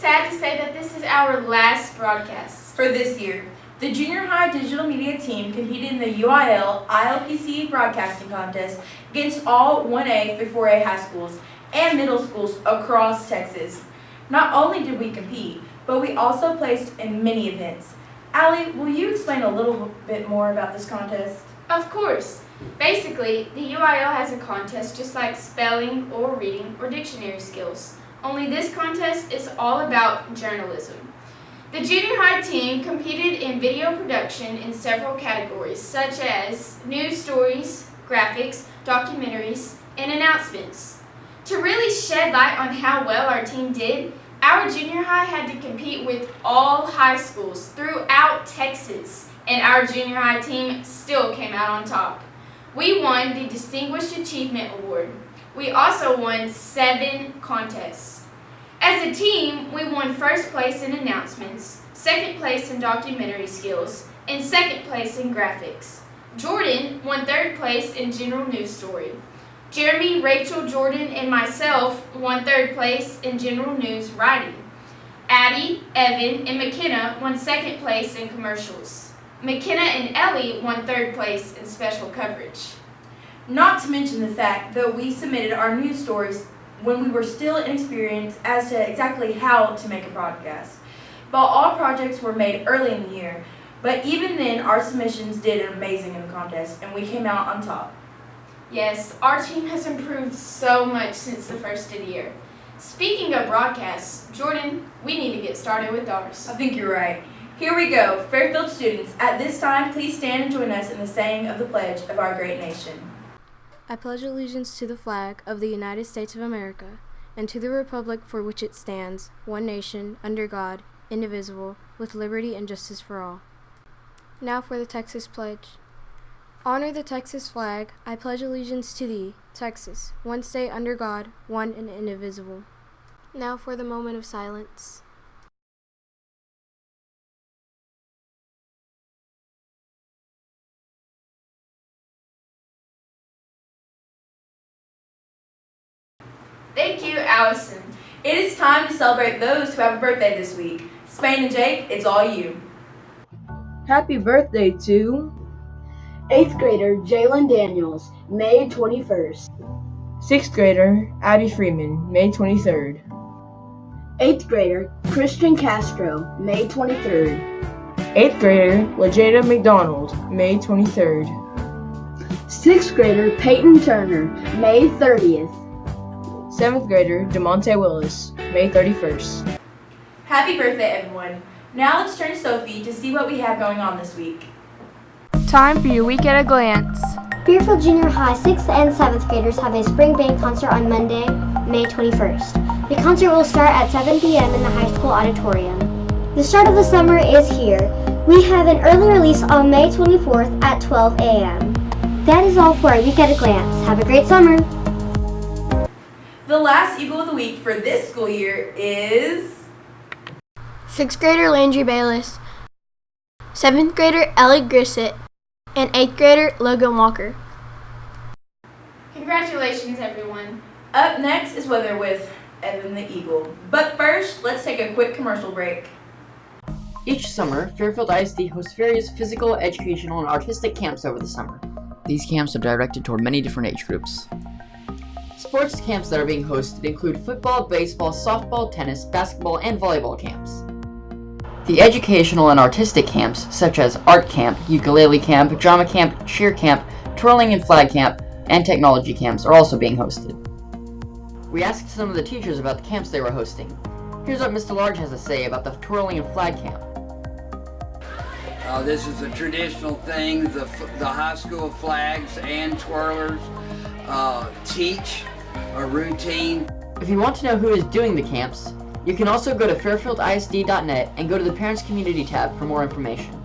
sad to say that this is our last broadcast for this year. The junior high digital media team competed in the UIL ILPC broadcasting contest against all 1A through 4A high schools and middle schools across Texas. Not only did we compete, but we also placed in many events. Allie, will you explain a little bit more about this contest? Of course. Basically, the UIL has a contest just like spelling or reading or dictionary skills. Only this contest is all about journalism. The junior high team competed in video production in several categories, such as news stories, graphics, documentaries, and announcements. To really shed light on how well our team did, our junior high had to compete with all high schools throughout Texas, and our junior high team still came out on top. We won the Distinguished Achievement Award. We also won 7 contests. As a team, we won first place in announcements, second place in documentary skills, and second place in graphics. Jordan won third place in general news story. Jeremy, Rachel, Jordan, and myself won third place in general news writing. Addie, Evan, and McKenna won second place in commercials. McKenna and Ellie won third place in special coverage. Not to mention the fact that we submitted our news stories when we were still inexperienced as to exactly how to make a broadcast. But all projects were made early in the year, but even then our submissions did amazing in the contest and we came out on top. Yes, our team has improved so much since the first of the year. Speaking of broadcasts, Jordan, we need to get started with ours. I think you're right. Here we go. Fairfield students, at this time, please stand and join us in the saying of the pledge of our great nation. I pledge allegiance to the flag of the United States of America and to the republic for which it stands, one nation, under God, indivisible, with liberty and justice for all. Now for the Texas Pledge. Honor the Texas flag. I pledge allegiance to thee, Texas, one state under God, one and indivisible. Now for the moment of silence. Thank you, Allison. It is time to celebrate those who have a birthday this week. Spain and Jake, it's all you. Happy birthday to 8th grader Jalen Daniels, May 21st. 6th grader Addie Freeman, May 23rd. 8th grader Christian Castro, May 23rd. 8th grader Lejada McDonald, May 23rd. 6th grader Peyton Turner, May 30th. 7th grader DeMonte Willis, May 31st. Happy birthday, everyone. Now let's turn to Sophie to see what we have going on this week. Time for your week at a glance. Fairfield Junior High 6th and 7th graders have a spring band concert on Monday, May 21st. The concert will start at 7 p.m. in the high school auditorium. The start of the summer is here. We have an early release on May 24th at 12 a.m. That is all for our week at a glance. Have a great summer. The last Eagle of the Week for this school year is 6th grader Landry Bayless, 7th grader Ellie Grissett, and 8th grader Logan Walker. Congratulations, everyone. Up next is Weather with Evan the Eagle. But first, let's take a quick commercial break. Each summer, Fairfield ISD hosts various physical, educational, and artistic camps over the summer. These camps are directed toward many different age groups. Sports camps that are being hosted include football, baseball, softball, tennis, basketball, and volleyball camps. The educational and artistic camps, such as art camp, ukulele camp, drama camp, cheer camp, twirling and flag camp, and technology camps, are also being hosted. We asked some of the teachers about the camps they were hosting. Here's what Mr. Large has to say about the twirling and flag camp. This is a traditional thing. The high school flags and twirlers teach a routine. If you want to know who is doing the camps, you can also go to fairfieldisd.net and go to the Parents Community tab for more information.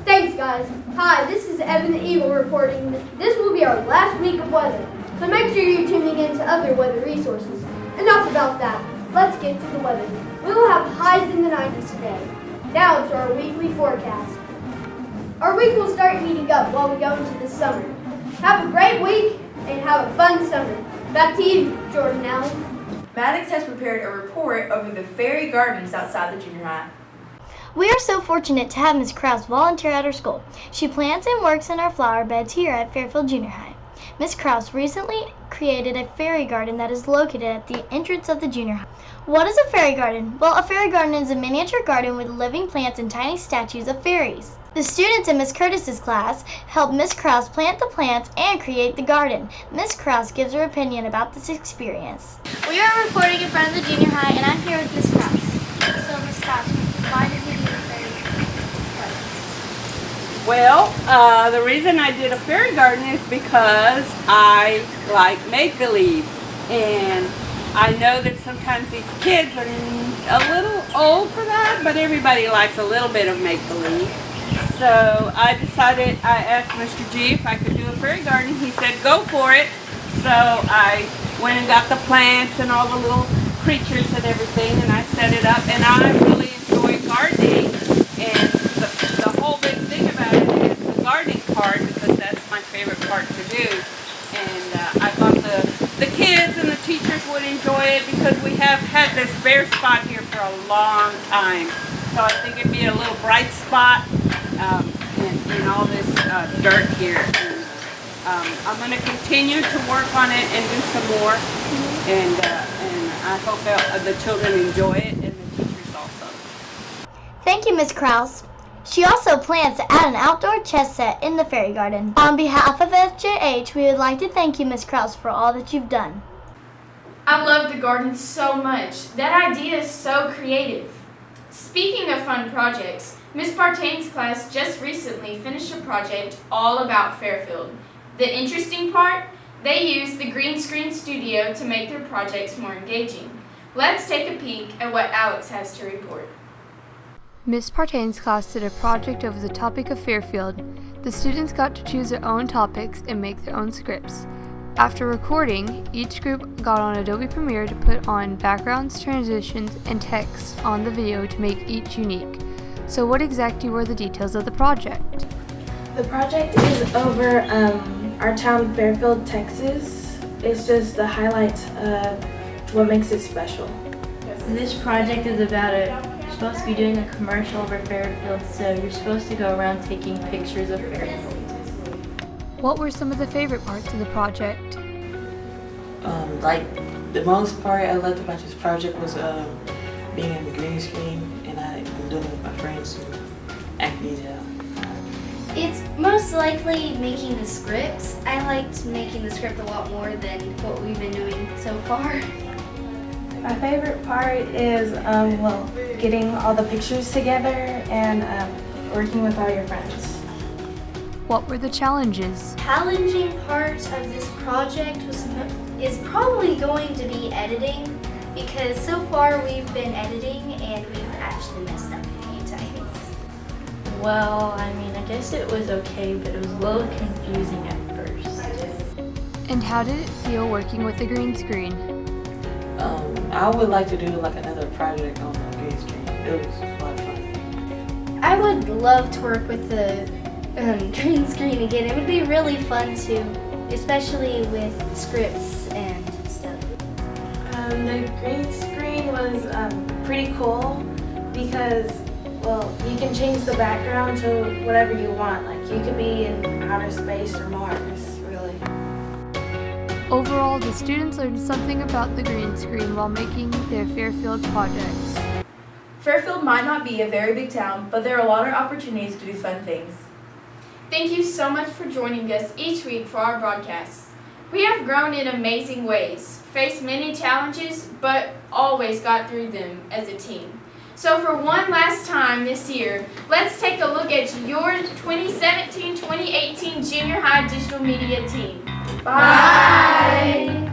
Thanks, guys. Hi, this is Evan the Eagle reporting. This will be our last week of weather, so make sure you're tuning in to other weather resources. Enough about that. Let's get to the weather. We will have highs in the 90s today. Now to our weekly forecast. Our week will start heating up while we go into the summer. Have a great week and have a fun summer. Back to you, Jordan Allen. Maddox has prepared a report over the fairy gardens outside the junior high. We are so fortunate to have Ms. Krause volunteer at our school. She plants and works in our flower beds here at Fairfield Junior High. Ms. Krause recently created a fairy garden that is located at the entrance of the junior high. What is a fairy garden? Well, a fairy garden is a miniature garden with living plants and tiny statues of fairies. The students in Ms. Curtis's class helped Ms. Krause plant the plants and create the garden. Ms. Krause gives her opinion about this experience. We are reporting in front of the junior high, and I'm here with Ms. Krause. So, Ms. Krause, why did you do a fairy garden? Well, the reason I did a fairy garden is because I like make-believe. And I know that sometimes these kids are a little old for that, but everybody likes a little bit of make-believe. So I decided, I asked Mr. G if I could do a fairy garden. He said, go for it. So I went and got the plants and all the little creatures and everything, and I set it up. And I really enjoy gardening. And the whole big thing about it is the gardening part, because that's my favorite part to do. And I thought the kids and the teachers would enjoy it, because we have had this bare spot here for a long time. So I think it'd be a little bright spot in all this dirt here. And, I'm going to continue to work on it and do some more. And I hope the children enjoy it, and the teachers also. Thank you, Ms. Krause. She also plans to add an outdoor chess set in the fairy garden. On behalf of FJH, we would like to thank you, Ms. Krause, for all that you've done. I love the garden so much. That idea is so creative. Speaking of fun projects, Ms. Partaine's class just recently finished a project all about Fairfield. The interesting part? They used the green screen studio to make their projects more engaging. Let's take a peek at what Alex has to report. Miss Partaine's class did a project over the topic of Fairfield. The students got to choose their own topics and make their own scripts. After recording, each group got on Adobe Premiere to put on backgrounds, transitions, and text on the video to make each unique. So what exactly were the details of the project? The project is over our town, Fairfield, Texas. It's just the highlights of what makes it special. This project is about you're supposed to be doing a commercial over Fairfield, so you're supposed to go around taking pictures of Fairfield. What were some of the favorite parts of the project? Like the most part I liked about this project was being in the green screen, and I doing it with my friends to act these out. It's most likely making the scripts. I liked making the script a lot more than what we've been doing so far. My favorite part is getting all the pictures together and working with all your friends. What were the challenges? Challenging part of this project is probably going to be editing, because so far we've been editing and we've actually messed up a few times. Well, I mean, I guess it was okay, but it was a little confusing at first. And how did it feel working with the green screen? I would like to do like another project on the green screen. It was a lot of fun. I would love to work with the green screen again. It would be really fun too, especially with scripts and stuff. The green screen was pretty cool because, well, you can change the background to whatever you want. Like, you could be in outer space or Mars, really. Overall, the students learned something about the green screen while making their Fairfield projects. Fairfield might not be a very big town, but there are a lot of opportunities to do fun things. Thank you so much for joining us each week for our broadcasts. We have grown in amazing ways, faced many challenges, but always got through them as a team. So for one last time this year, let's take a look at your 2017-2018 Junior High Digital Media team. Bye!